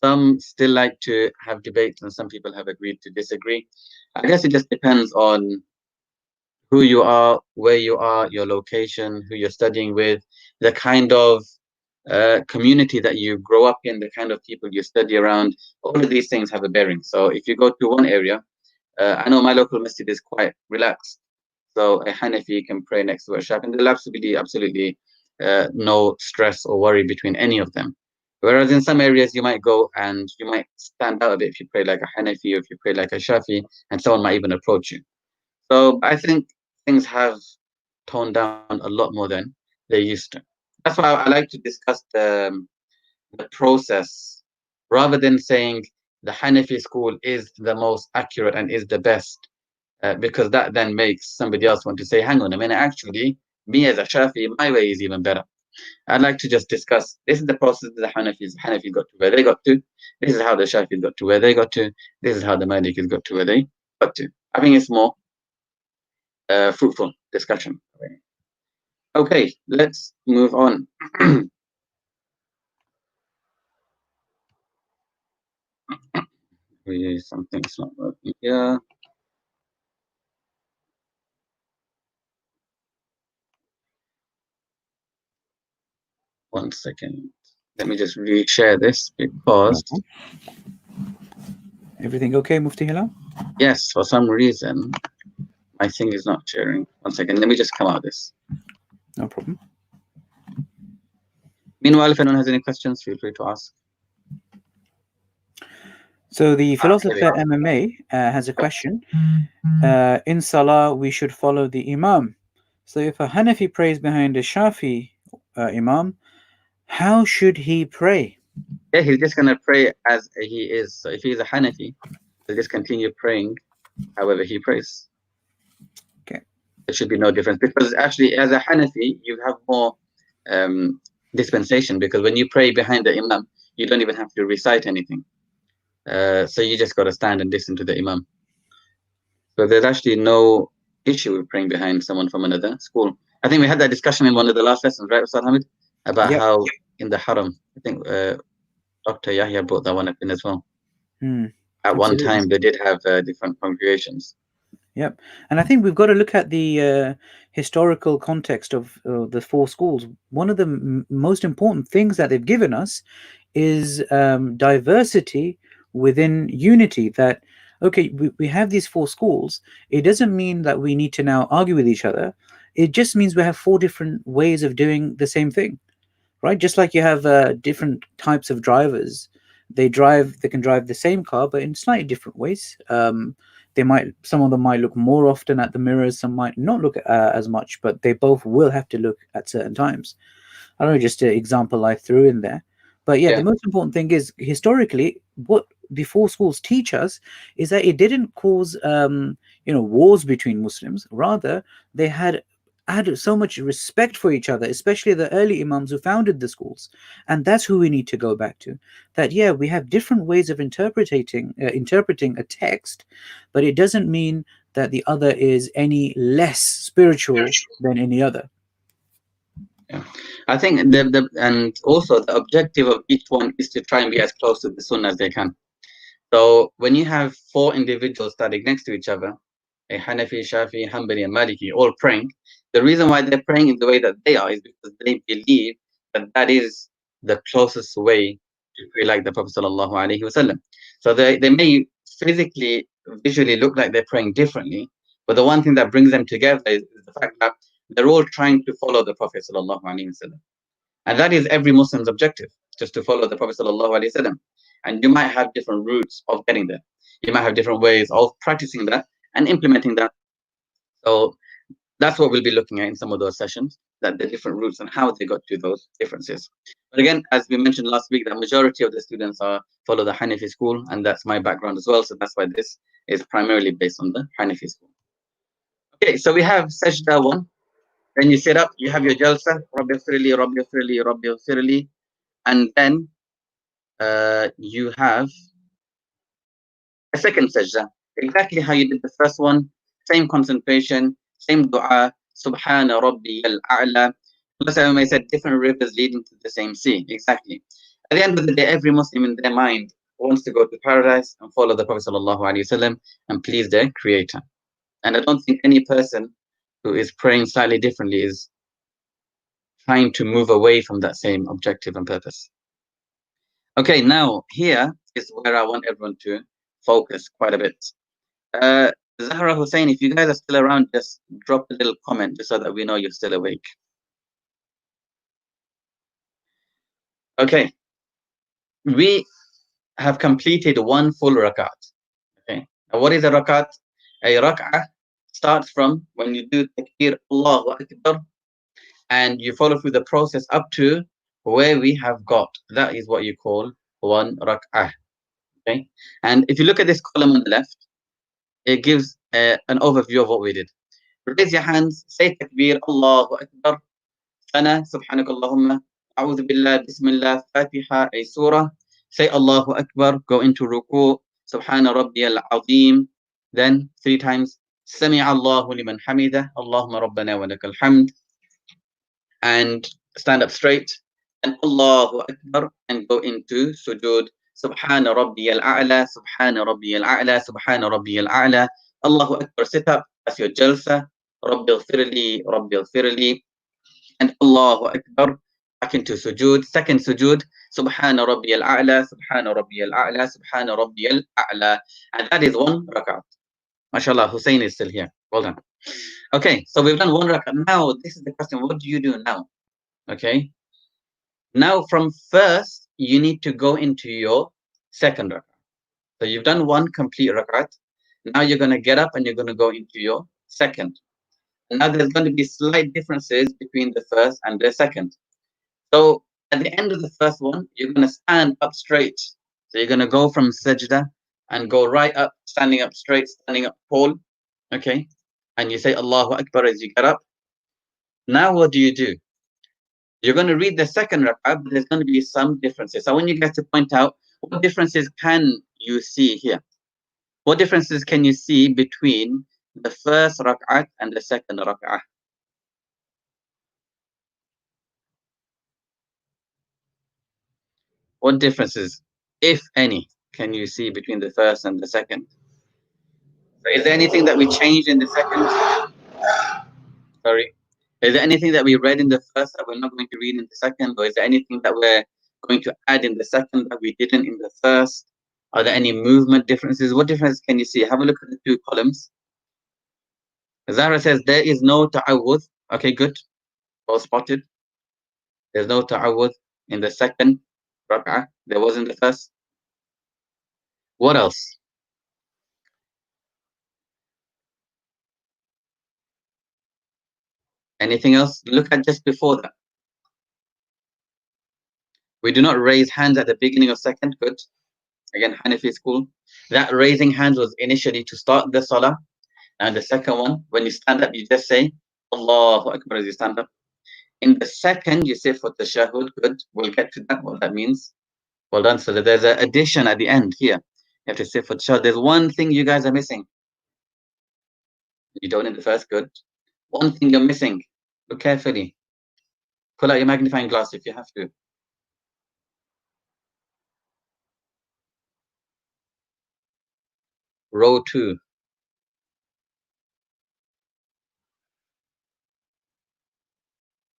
Some still like to have debates, and some people have agreed to disagree. I guess it just depends on who you are, where you are, your location, who you're studying with, the kind of community that you grow up in, the kind of people you study around. All of these things have a bearing. So if you go to one area, I know my local masjid is quite relaxed. So a Hanafi can pray next to a Shafi, and there'll absolutely no stress or worry between any of them. Whereas in some areas you might go and you might stand out a bit if you pray like a Hanafi or if you pray like a Shafi, and someone might even approach you. So I think things have toned down a lot more than they used to. That's why I like to discuss the process rather than saying the Hanafi school is the most accurate and is the best, because that then makes somebody else want to say, hang on a minute, actually, me as a Shafi, my way is even better. I'd like to just discuss, this is the process the Hanafis got to where they got to. This is how the Shafis got to where they got to. This is how the Malikis got to where they got to. I think it's more fruitful discussion. Okay, let's move on. Something's not working here. One second. Let me just reshare this because Everything okay, Mufti Hilal? yes, for some reason my thing is not sharing. One second. Let me just come out of this. No problem. Meanwhile, if anyone has any questions, feel free to ask. So the philosopher MMA has a question. In Salah, we should follow the Imam. So if a Hanafi prays behind a Shafi Imam, how should he pray? Yeah, he's just going to pray as he is. So if he's a Hanafi, he'll just continue praying however he prays. Okay. There should be no difference, because actually as a Hanafi, you have more dispensation, because when you pray behind the Imam, you don't even have to recite anything. So you just got to stand and listen to the Imam. So there's actually no issue with praying behind someone from another school. I think we had that discussion in one of the last lessons, right, Ustad Hamid? About how in the Haram, I think Dr. Yahya brought that one up in as well. At one time, they did have different congregations. Yep. And I think we've got to look at the historical context of the four schools. One of the most important things that they've given us is diversity within unity. That, okay, we have these four schools. It doesn't mean that we need to now argue with each other. It just means we have four different ways of doing the same thing, right? Just like you have different types of drivers. They can drive the same car, but in slightly different ways. Some of them might look more often at the mirrors, some might not look as much, but they both will have to look at certain times. I don't know, just an example I threw in there. But yeah, the most important thing is, historically, what the four schools teach us is that it didn't cause wars between Muslims. Rather, they had so much respect for each other, especially the early imams who founded the schools. And that's who we need to go back to. That, yeah, we have different ways of interpreting a text, but it doesn't mean that the other is any less spiritual than any other. Yeah. I think and also the objective of each one is to try and be as close to the Sunnah as they can. So when you have four individuals standing next to each other, a Hanafi, Shafi, Hanbali, and Maliki, all praying, the reason why they're praying in the way that they are is because they believe that that is the closest way to pray like the Prophet sallallahu alaihi wasallam. So they may physically, visually look like they're praying differently, but the one thing that brings them together is the fact that they're all trying to follow the Prophet sallallahu alaihi wasallam. And that is every Muslim's objective, just to follow the Prophet sallallahu alaihi wasallam. And you might have different routes of getting there. You might have different ways of practicing that and implementing that. So that's what we'll be looking at in some of those sessions, that the different routes and how they got to those differences. But again, as we mentioned last week, the majority of the students follow the Hanafi school, and that's my background as well. So that's why this is primarily based on the Hanafi school. Okay, so we have Sajda 1. Then you sit up, you have your Jalsa, Rabbi Firli, Rabbi Firli, Rabbi Firli, and then you have a second sajda, exactly how you did the first one, same concentration, same dua, Subhana Rabbi al-A'la. I said different rivers leading to the same sea, exactly. At the end of the day, every Muslim in their mind wants to go to paradise and follow the Prophet sallallahu alaihi wasallam and please their Creator. And I don't think any person who is praying slightly differently is trying to move away from that same objective and purpose. Okay, now here is where I want everyone to focus quite a bit. Zahra Hussein, if you guys are still around, just drop a little comment just so that we know you're still awake. Okay, we have completed one full rakat. Okay. Now what is a rakat? A rak'ah starts from when you do takbir Allahu Akbar and you follow through the process up to where we have got. That is what you call one rak'ah. Okay. And if you look at this column on the left, it gives an overview of what we did. Raise your hands, say takbir Allahu Akbar, sana subhanakallahumma, a'udhu billah, bismillah, fatiha, a surah, say Allahu Akbar, go into ruku, subhana rabbiyal azim, then 3 times, sami Allahu liman hamida, Allahumma rabbana wa lakal hamd, and stand up straight, and Allahu Akbar, and go into sujud, subhana rabbiyal a'la, subhana rabbiyal a'la, subhana rabbiyal a'la, Allahu Akbar, sit up, that's your jalsa, rabbil firli, and Allahu Akbar, back into sujud, second sujud, subhana rabbiyal a'la, subhana rabbiyal a'la, subhana rabbiyal a'la, and that is one rakat. MashaAllah, Hussein is still here. Well done. Okay, so we've done one rakat. Now, this is the question, what do you do now? Okay, now from first, you need to go into your second rakat. So you've done one complete rakat. Now you're going to get up and you're going to go into your second. Now there's going to be slight differences between the first and the second. So at the end of the first one, you're going to stand up straight. So you're going to go from sajda and go right up, standing up straight, standing up tall. Okay. And you say Allahu Akbar as you get up. Now what do? You're going to read the second rak'ah, but there's going to be some differences. I want you guys to point out what differences can you see here. What differences can you see between the first rak'ah and the second rak'ah? What differences, if any, can you see between the first and the second? Is there anything that we changed in the second? Sorry. Is there anything that we read in the first that we're not going to read in the second? Or is there anything that we're going to add in the second that we didn't in the first? Are there any movement differences? What difference can you see? Have a look at the 2 columns. Zahra says there is no ta'awudh. Okay, good. Well spotted. There's no ta'awudh in the second rak'ah. There was in the first. What else? Anything else? Look at just before that. We do not raise hands at the beginning of second. Good. Again, Hanafi school. That raising hands was initially to start the salah. And the second one, when you stand up, you just say Allahu Akbar as you stand up. In the second, you say for tashahhud. Good. We'll get to that, what that means. Well done. So there's an addition at the end here. You have to say for tashahhud. There's one thing you guys are missing. You don't in the first. Good. One thing you're missing. Look carefully. Pull out your magnifying glass if you have to. Row 2.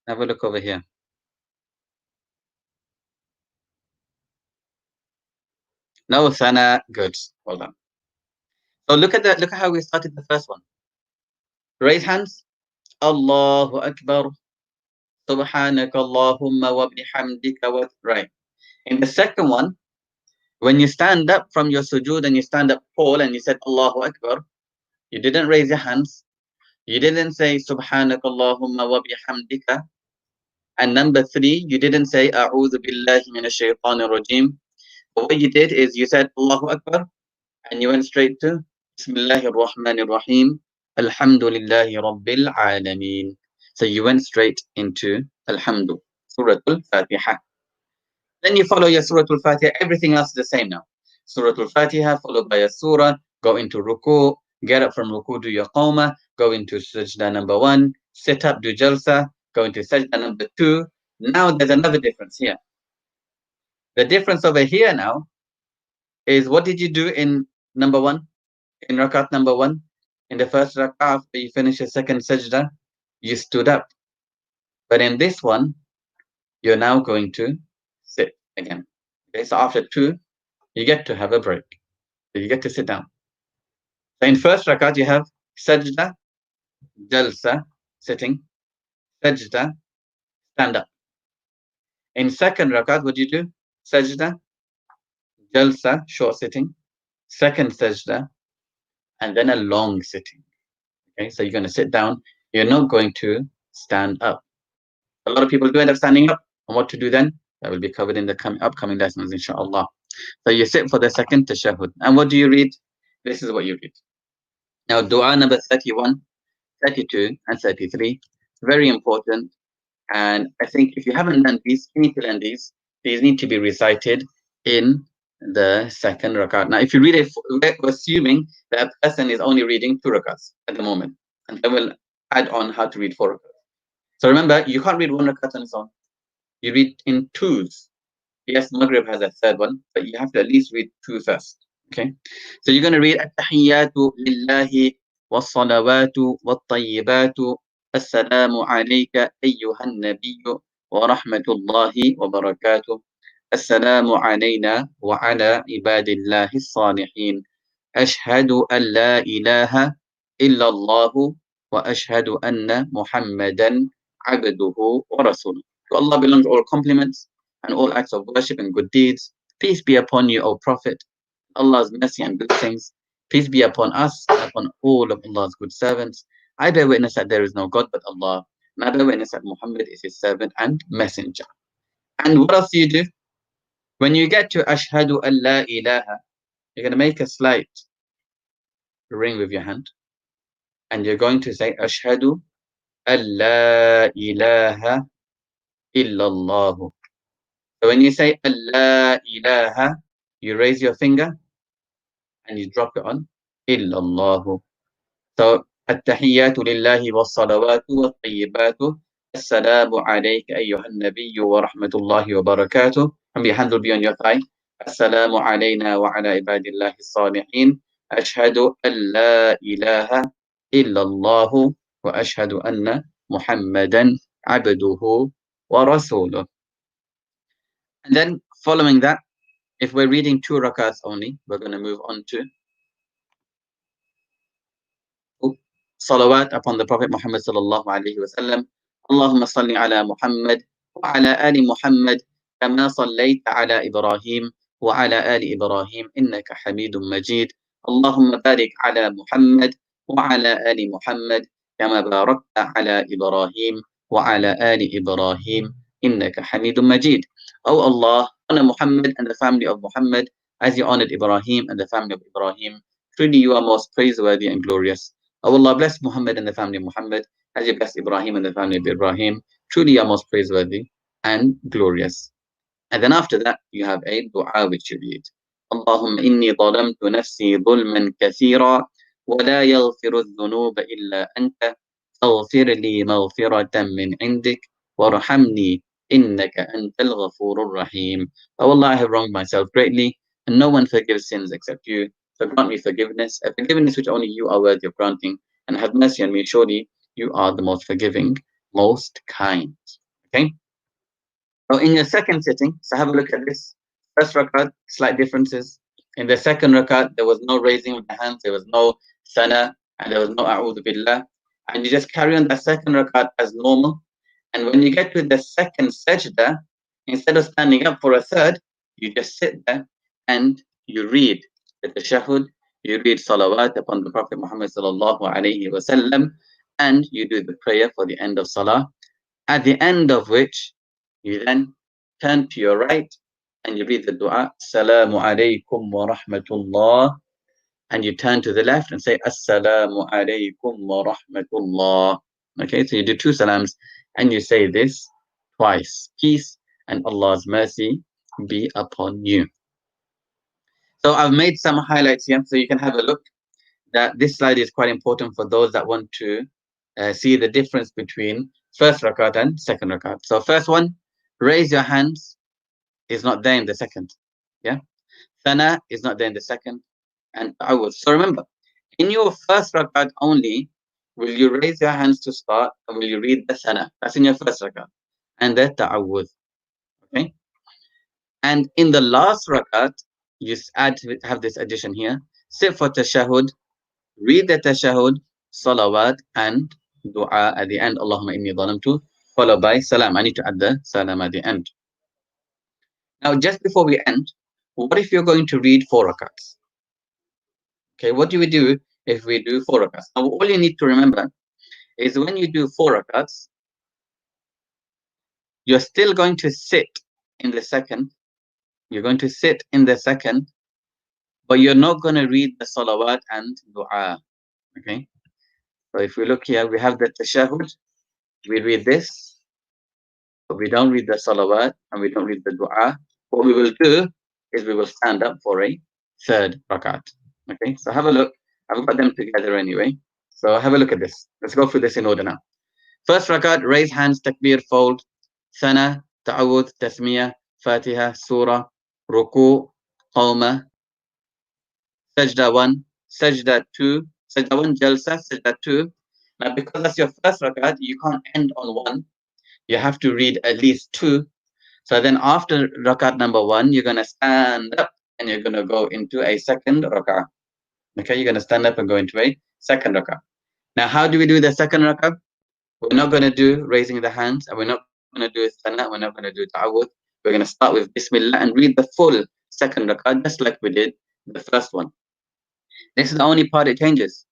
Have a look over here. No, Sana. Good. Well done. So look at that. Look at how we started the first one. Raise hands. Allahu Akbar. Subhanaka Allahumma wa bihamdika wa. Right. In the second one, when you stand up from your sujood and you stand up tall and you said Allahu Akbar, you didn't raise your hands. You didn't say Subhanaka Allahumma wa bihamdika. And number 3, you didn't say A'udhu billahi minash shaitanir rajim. But what you did is you said Allahu Akbar and you went straight to Bismillahir Rahmanir Rahim. Alhamdulillahi Rabbil Alameen. So you went straight into Alhamdu, Surah Al-Fatiha. Then you follow your Surah Al-Fatiha. Everything else is the same now. Surah Al-Fatiha followed by a surah. Go into ruku. Get up from ruku, do your qawmah. Go into sajda number 1. Sit up, do jalsa. Go into sajda number 2. Now there's another difference here. The difference over here now is what did you do in number 1? In rakat number 1? In the first rak'ah, after you finish your second sajda, you stood up. But in this one, you're now going to sit again. Okay, so after 2, you get to have a break. So you get to sit down. So in first rakat, you have sajda, jalsa, sitting, sajda, stand up. In second rakat, what do you do? Sajda, jalsa, short sitting, second sajda, and then a long sitting. Okay, so you're going to sit down. You're not going to stand up. A lot of people do end up standing up. And what to do then? That will be covered in the upcoming lessons, inshallah. So you sit for the second tashahhud. And what do you read? This is what you read. Now, dua number 31, 32, and 33. Very important. And I think if you haven't done these, you need to learn these. These need to be recited in the second rakat. Now, if you read it, we're assuming that a person is only reading 2 rakats at the moment. And then we'll add on how to read 4 rakats. So remember, you can't read 1 rakat on its own. You read in 2s. Yes, Maghrib has a 3rd one, but you have to at least read 2 first. Okay? So you're going to read At-tahiyyatu lillahi was-salawatu wat-tayyibatu Assalamu alayka ayyuhan nabiyyu wa rahmatullahi wa barakatuh. Assalamu alayna wa ala ibadillahi as-salihin. Ashhadu an la ilaha illa Allah wa ashhadu anna Muhammadan abduhu wa rasuluh. To Allah belongs all compliments and all acts of worship and good deeds. Peace be upon you, O Prophet. Allah's mercy and blessings. Peace be upon us and upon all of Allah's good servants. I bear witness that there is no God but Allah. And I bear witness that Muhammad is his servant and messenger. And what else do you do? When you get to Ashhadu an la ilaha, you're going to make a slight ring with your hand. And you're going to say Ashhadu an la ilaha illallah. So when you say La ilaha, you raise your finger and you drop it on illallahu. So التحيات لله والصلوات والطيبات السلام عليك أيها النبي ورحمة الله وبركاته. And your hand will be on your thigh. السلام علينا وعلى عباد الله الصالحين. أشهد أن لا إله إلا الله وأشهد أن محمدا عبده ورسوله. And then following that, if we're reading 2 rakats only, we're going to move on to salawat upon the Prophet Muhammad sallallahu alaihi wasallam. Allahumma salli ala Muhammad wa ala ali Muhammad kama sallaita ala Ibrahim wa ala ali Ibrahim innaka Hamidum Majid. Allahumma barik ala Muhammad wa ala ali Muhammad kama barakta ala Ibrahim wa ala ali Ibrahim innaka Hamidum Majid. O Allah, honor Muhammad and the family of Muhammad as you honored Ibrahim and the family of Ibrahim. Truly you are most praiseworthy and glorious. O Allah, bless Muhammad and the family of Muhammad as you bless Ibrahim and the family of Ibrahim. Truly you are most praiseworthy and glorious. And then after that, you have a dua which you read. Allahumma inni zalamtu nafsi zulman kathira wa la yaghfiru dhunuba illa anta faghfir li maghfiratan min indik warhamni innaka antal ghafurur rahim. O Allah, I have wronged myself greatly, and no one forgives sins except you. So grant me forgiveness, a forgiveness which only you are worthy of granting, and have mercy on me. Surely you are the most forgiving, most kind. Okay? So in your second sitting, so have a look at this. First rakat, slight differences. In the second rakat, there was no raising of the hands, there was no sana, and there was no a'udhu billah. And you just carry on that second rakat as normal. And when you get to the second sajda, instead of standing up for a third, you just sit there and you read the tashahhud, you read salawat upon the Prophet Muhammad sallallahu alaihi wasallam, and you do the prayer for the end of salah. At the end of which, you then turn to your right and you read the dua, Assalamu alaikum wa rahmatullah, and you turn to the left and say Assalamu alaikum wa rahmatullah. Okay, so you do 2 salams and you say this twice. Peace and Allah's mercy be upon you. So I've made some highlights here so you can have a look. That this slide is quite important for those that want to see the difference between first rakat and second rakat. So first one, raise your hands is not there in the second. Yeah, sana is not there in the second, and ta'awudh. So remember, in your first rakat only, will you raise your hands to start, or will you read the sana? That's in your first rakat, and the ta'awudh. Okay, and in the last rakat, you have this addition here. Sit for tashahhud, read the tashahhud, salawat, and dua at the end. Allahumma inni zalamtu, followed by salam. I need to add the salam at the end. Now, just before we end, what if you're going to read 4 rakats? Okay, what do we do if we do 4 rakats? Now, all you need to remember is when you do 4 rakats, you're still going to sit in the second. You're going to sit in the second, but you're not going to read the salawat and dua. Okay, so if we look here, we have the tashahud. We read this, but we don't read the salawat and we don't read the dua. What we will do is we will stand up for a 3rd rakat. Okay, so have a look. I've got them together anyway. So have a look at this. Let's go through this in order now. First rakat, raise hands, takbir, fold. Sana, ta'awudh, tasmiyah, fatiha, surah, ruku, qawma, sajda 1, sajda 2, sajda 1, jalsa, sajda 2. Now, because that's your first rakat, you can't end on 1. You have to read at least 2. So then after rakat number 1, you're going to stand up and you're going to go into a 2nd rakat. Okay, you're going to stand up and go into a 2nd rakat. Now, how do we do the 2nd rakat? We're not going to do raising the hands, and we're not going to do sana, we're not going to do ta'awudh. We're going to start with bismillah and read the full 2nd rakat, just like we did the first one. This is the only part it changes.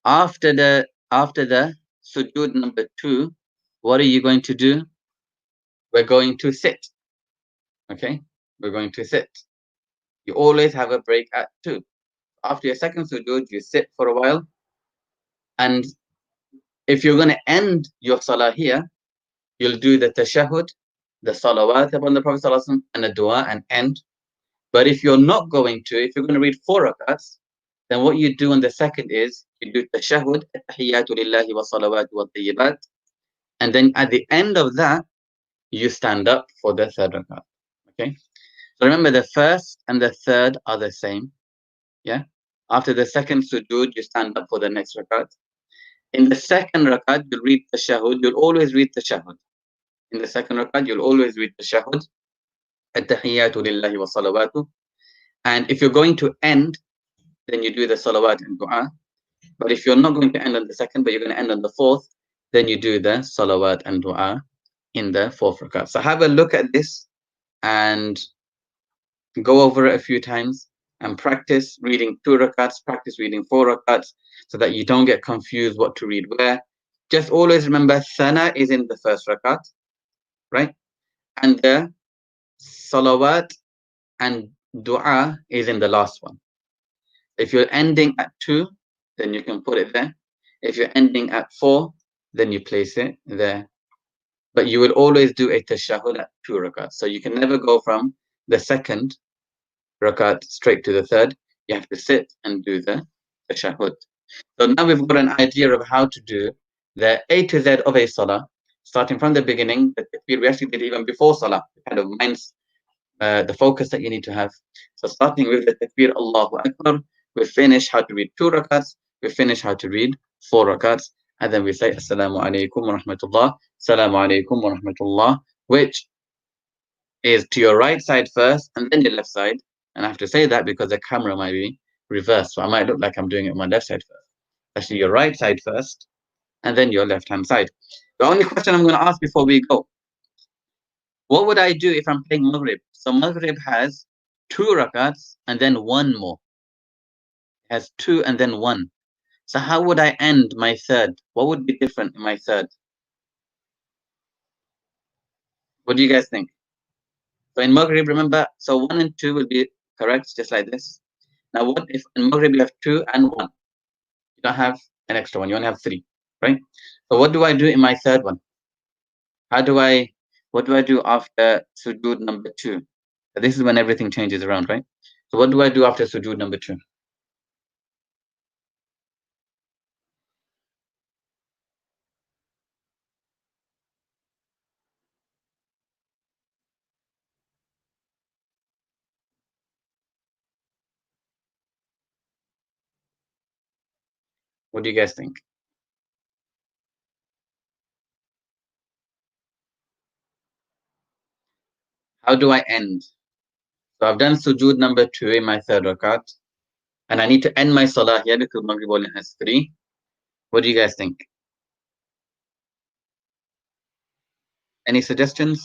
After the sujud number 2, what are you going to do? We're going to sit. Okay, we're going to sit. You always have a break at 2. After your 2nd sujud, you sit for a while, and if you're going to end your salah here, you'll do the tashahud, the salawat upon the Prophet ﷺ, and the dua and end. But if you're not going to, if you're going to read 4 rakats, then what you do on the 2nd is you do tashahud, tahiyyatu lillahi wa salawatu wa tayyibat, and then at the end of that, you stand up for the 3rd rakat. Okay, so remember the 1st and the 3rd are the same. Yeah, after the 2nd sujud, you stand up for the next rakat. In the 2nd rakat, you'll read tashahud. You'll always read tashahud. In the 2nd rakat, you'll always read tashahud, at-tahiyyatu lillahi wa salawatu. And if you're going to end, then you do the salawat and dua. But if you're not going to end on the 2nd, but you're going to end on the 4th, then you do the salawat and dua in the 4th rakat. So have a look at this and go over it a few times and practice reading 2 rakats, practice reading 4 rakats, so that you don't get confused what to read where. Just always remember sana is in the 1st rakat, right? And the salawat and dua is in the last one. If you're ending at 2, then you can put it there. If you're ending at 4, then you place it there. But you will always do a tashahud at 2 rakats. So you can never go from the 2nd rakat straight to the 3rd. You have to sit and do the tashahud. So now we've got an idea of how to do the A to Z of a salah, starting from the beginning. The takbir we actually did even before salah, kind of minds the focus that you need to have. So starting with the takbir Allahu Akbar, we finish how to read 2 rakats, we finish how to read 4 rakats, and then we say Assalamu alaikum wa rahmatullah, Assalamu alaikum wa rahmatullah, which is to your right side first and then your left side. And I have to say that because the camera might be reversed, so I might look like I'm doing it on my left side first. Actually, your right side first and then your left hand side. The only question I'm going to ask before we go, what would I do if I'm playing Maghrib? So Maghrib has 2 rakats and then 1 more. It has 2 and then 1. So how would I end my 3rd? What would be different in my 3rd? What do you guys think? So in Maghrib, remember, so 1 and 2 will be correct, just like this. Now what if in Maghrib you have 2 and 1? You don't have an extra one, you only have 3, right? So what do I do in my 3rd one? What do I do after Sujud number 2? So this is when everything changes around, right? So what do I do after Sujud number 2? What do you guys think? How do I end? So I've done Sujud number 2 in my 3rd rakat, and I need to end my Salah here because Maghrib only has 3. What do you guys think? Any suggestions?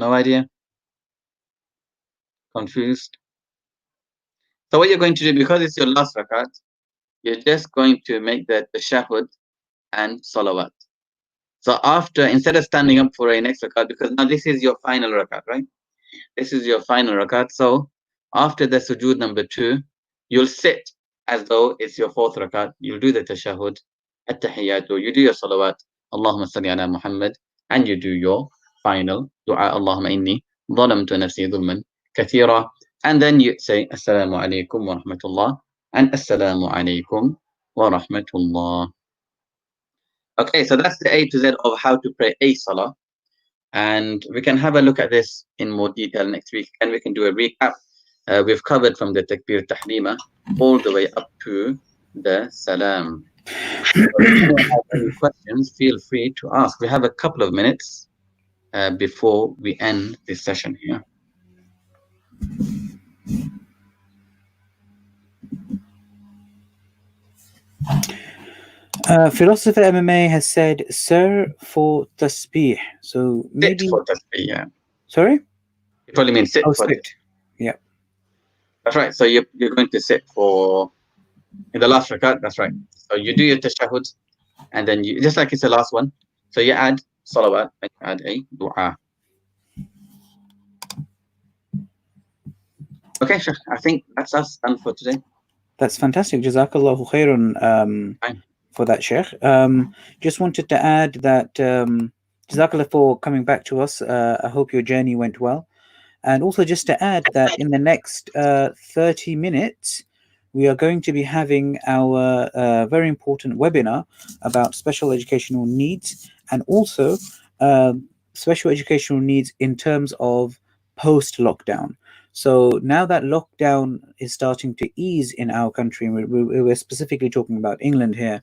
No idea? Confused? So what you're going to do, because it's your last rakat, you're just going to make the tashahhud and salawat. So after, instead of standing up for a next rakat, because now this is your final rakat, right? This is your final rakat. So after the sujood number 2, you'll sit as though it's your 4th rakat. You'll do the tashahhud, at-tahiyyatu, you do your salawat, Allahumma salli ala Muhammad, and you do your final dua, Allahumma inni dhalamtu nafsi dhulman kathira, and then you say assalamu alaikum wa rahmatullah and assalamu alaikum wa rahmatullah. Okay, so that's the A to Z of how to pray a salah. And we can have a look at this in more detail next week, and we can do a recap. We've covered from the takbir tahrima all the way up to the salam. So if you have any questions, feel free to ask. We have a couple of minutes before we end this session here. Philosopher MMA has said, "Sir, for tasbih." So maybe Sit for tasbih, yeah. Sorry. It probably means sit Oh, for sit. Yeah. That's right. So you're going to sit for in the last rakat. That's right. So you do your tashahhud, and then you just like it's the last one. So you add salawat and you add a dua. Okay, Sheikh. I think that's us done for today. That's fantastic. Jazakallahu khairun for that, Sheikh. Just wanted to add that Jazakallah for coming back to us. I hope your journey went well. And also just to add that in the next 30 minutes, we are going to be having our very important webinar about special educational needs, and also special educational needs in terms of post-lockdown. So now that lockdown is starting to ease in our country, and we're specifically talking about England here,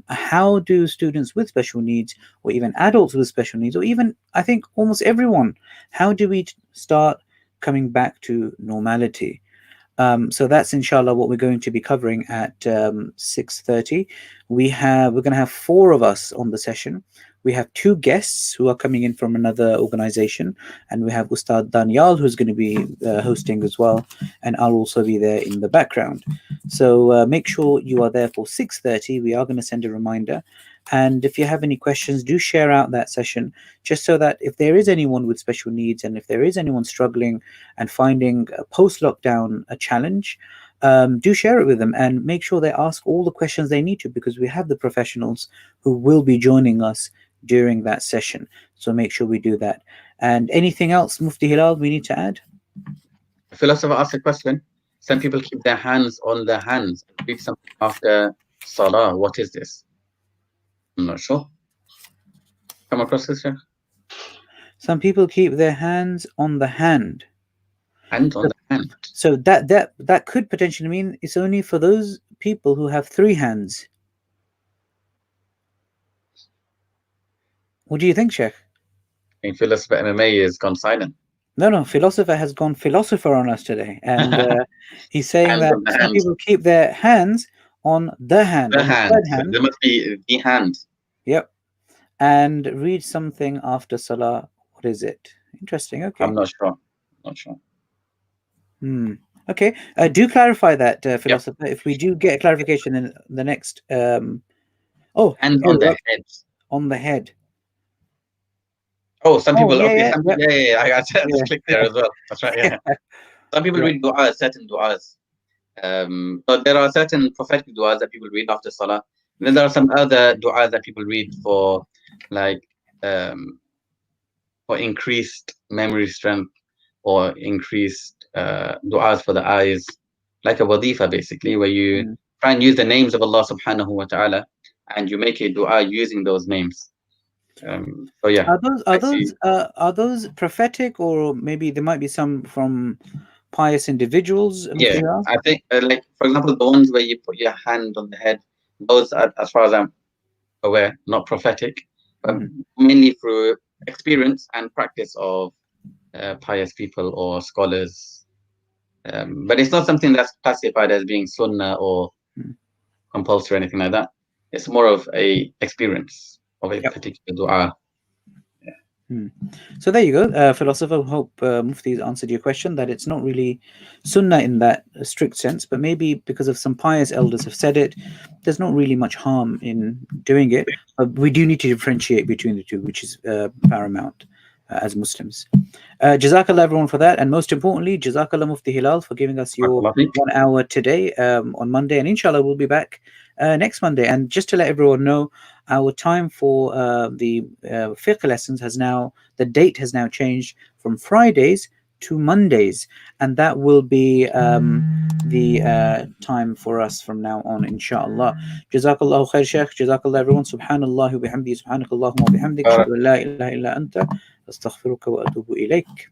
how do students with special needs, or even adults with special needs, or even I think almost everyone, how do we start coming back to normality? So that's inshallah what we're going to be covering at 6:30. We're going to have 4 of us on the session. We have 2 guests who are coming in from another organization, and we have Ustad Daniel, who's going to be hosting as well, and I'll also be there in the background. So make sure you are there for 6:30. We are going to send a reminder, and if you have any questions, do share out that session, just so that if there is anyone with special needs, and if there is anyone struggling and finding a post-lockdown a challenge, do share it with them and make sure they ask all the questions they need to, because we have the professionals who will be joining us during that session. So make sure we do that. And anything else, Mufti Hilal, we need to add? The philosopher asked a question. Some people keep their hands on their hands and read something after Salah. What is this? I'm not sure. Come across this, Sheikh? Some people keep their hands on the hand. Hand on the hand. So that could potentially mean it's only for those people who have 3 hands. What do you think, Sheikh? I think philosopher MMA has gone silent. No, philosopher has gone philosopher on us today, and he's saying that some people keep their hands on the hand, the on hand. the third hand. There must be the hand. Yep, and read something after Salah. What is it? Interesting. Okay, I'm not sure. Okay, do clarify that, philosopher. Yep. If we do get a clarification in the next, hand on the head. On the head. Oh, some people. Yeah, I got to click there as well. That's right. Yeah. Some people read du'as, certain du'as. So there are certain prophetic du'as that people read after Salah. And then there are some other du'as that people read for, like, for increased memory strength, or increased du'as for the eyes, like a wadifa basically, where you try and use the names of Allah subhanahu wa ta'ala, and you make a du'a using those names. So yeah, are those prophetic, or maybe there might be some from pious individuals? Yeah, I think like, for example, the ones where you put your hand on the head, those are, as far as I'm aware, not prophetic, but mainly through experience and practice of pious people or scholars. But it's not something that's classified as being sunnah or compulsory or anything like that. It's more of a experience of a particular dua. Hmm. So there you go, philosopher. Hope Mufti's answered your question that it's not really sunnah in that strict sense, but maybe because of some pious elders have said it, there's not really much harm in doing it. But we do need to differentiate between the two, which is paramount as Muslims. Jazakallah everyone for that, and most importantly, Jazakallah Mufti Hilal for giving us your Barakallahu 1 hour today on Monday, and inshallah we'll be back next Monday. And just to let everyone know, our time for the fiqh lessons the date has now changed from Fridays to Mondays, and that will be the time for us from now on, inshallah. Jazakallahu khair, Shaykh. Jazakallah everyone. Subhanallah wa bihamdi. Subhanakallahumma wa bihamdik. Barakallahu. Ashhadu an la ilaha illa anta. أستغفرك وأتوب إليك.